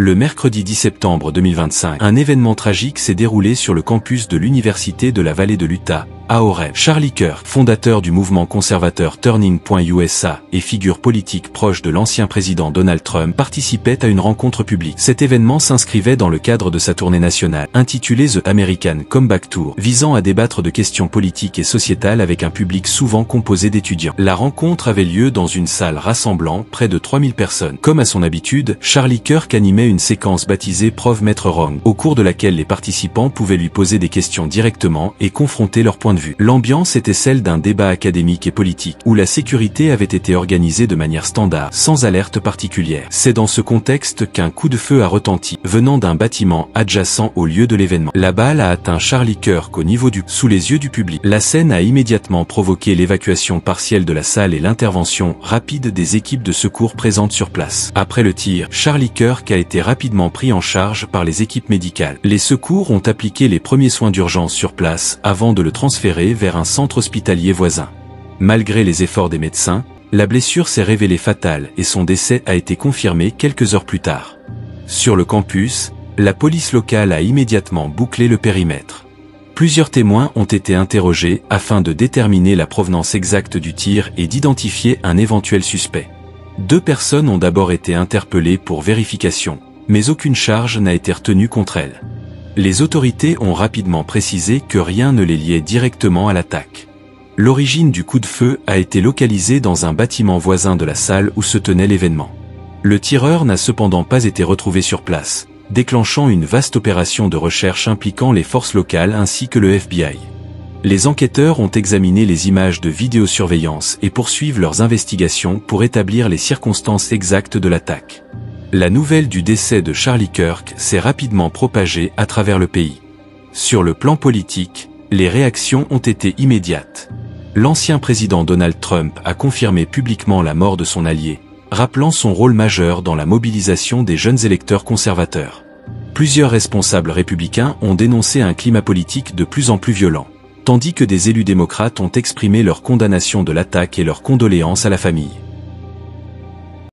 Le mercredi 10 septembre 2025, un événement tragique s'est déroulé sur le campus de l'Université de la Vallée de l'Utah, à Orem. Charlie Kirk, fondateur du mouvement conservateur Turning Point USA et figure politique proche de l'ancien président Donald Trump, participait à une rencontre publique. Cet événement s'inscrivait dans le cadre de sa tournée nationale, intitulée The American Comeback Tour, visant à débattre de questions politiques et sociétales avec un public souvent composé d'étudiants. La rencontre avait lieu dans une salle rassemblant près de 3000 personnes. Comme à son habitude, Charlie Kirk animait une séquence baptisée Prove Maître Wrong, au cours de laquelle les participants pouvaient lui poser des questions directement et confronter leur point de vue. L'ambiance était celle d'un débat académique et politique, où la sécurité avait été organisée de manière standard, sans alerte particulière. C'est dans ce contexte qu'un coup de feu a retenti, venant d'un bâtiment adjacent au lieu de l'événement. La balle a atteint Charlie Kirk au niveau sous les yeux du public. La scène a immédiatement provoqué l'évacuation partielle de la salle et l'intervention rapide des équipes de secours présentes sur place. Après le tir, Charlie Kirk a été rapidement pris en charge par les équipes médicales. Les secours ont appliqué les premiers soins d'urgence sur place avant de le transférer vers un centre hospitalier voisin. Malgré les efforts des médecins, la blessure s'est révélée fatale et son décès a été confirmé quelques heures plus tard. Sur le campus, la police locale a immédiatement bouclé le périmètre. Plusieurs témoins ont été interrogés afin de déterminer la provenance exacte du tir et d'identifier un éventuel suspect. 2 personnes ont d'abord été interpellées pour vérification, mais aucune charge n'a été retenue contre elles. Les autorités ont rapidement précisé que rien ne les liait directement à l'attaque. L'origine du coup de feu a été localisée dans un bâtiment voisin de la salle où se tenait l'événement. Le tireur n'a cependant pas été retrouvé sur place, déclenchant une vaste opération de recherche impliquant les forces locales ainsi que le FBI. Les enquêteurs ont examiné les images de vidéosurveillance et poursuivent leurs investigations pour établir les circonstances exactes de l'attaque. La nouvelle du décès de Charlie Kirk s'est rapidement propagée à travers le pays. Sur le plan politique, les réactions ont été immédiates. L'ancien président Donald Trump a confirmé publiquement la mort de son allié, rappelant son rôle majeur dans la mobilisation des jeunes électeurs conservateurs. Plusieurs responsables républicains ont dénoncé un climat politique de plus en plus violent, tandis que des élus démocrates ont exprimé leur condamnation de l'attaque et leurs condoléances à la famille.